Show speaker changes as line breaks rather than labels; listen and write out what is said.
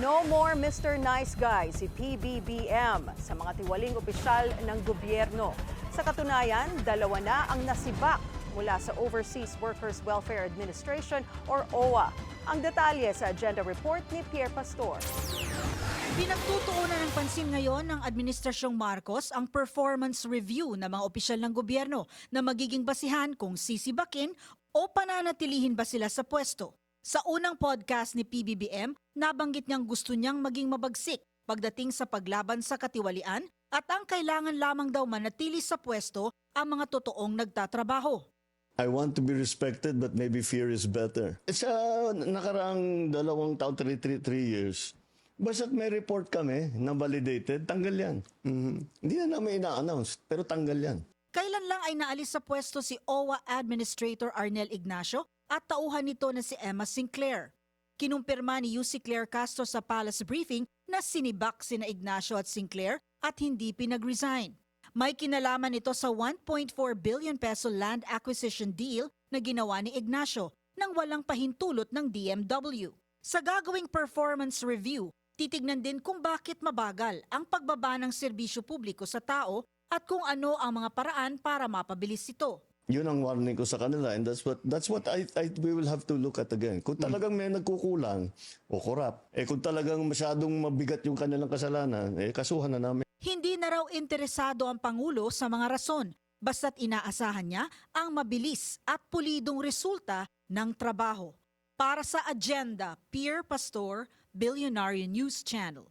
No more Mr. Nice Guy si PBBM sa mga tiwaling opisyal ng gobyerno. Sa katunayan, dalawa na ang nasibak mula sa Overseas Workers Welfare Administration or OWA. Ang detalye sa agenda report ni Pierre Pastor.
Pinagtutuunan ng pansin ngayon ng Administrasyong Marcos ang performance review ng mga opisyal ng gobyerno na magiging basihan kung sisibakin o pananatilihin ba sila sa pwesto. Sa unang podcast ni PBBM, nabanggit niyang gusto niyang maging mabagsik pagdating sa paglaban sa katiwalian at ang kailangan lamang daw manatili sa pwesto ang mga totoong nagtatrabaho.
I want to be respected but maybe fear is better. Sa nakaraang 2 taon, 3 years, basta't may report kami na validated, tanggal yan. Hindi na namin ina-announce, pero tanggal yan.
Kailan lang ay naalis sa pwesto si OWA Administrator Arnel Ignacio at tauhan nito na si Emma Sinclair. Kinumpirma ni UC Claire Castro sa Palace Briefing na sinibak sina Ignacio at Sinclair at hindi pinag-resign. May kinalaman ito sa 1.4 billion peso land acquisition deal na ginawa ni Ignacio nang walang pahintulot ng DMW. Sa gagawing performance review, titignan din kung bakit mabagal ang pagbaba ng serbisyo publiko sa tao at kung ano ang mga paraan para mapabilis ito.
Yun ang warning ko sa kanila and that's what we will have to look at again. Kung talagang may nagkukulang o korap, kung talagang masyadong mabigat yung kanilang kasalanan, kasuhan na namin.
Hindi na raw interesado ang Pangulo sa mga rason, basta't inaasahan niya ang mabilis at pulidong resulta ng trabaho. Para sa Agenda, Pierre Pastor, Billionaire News Channel.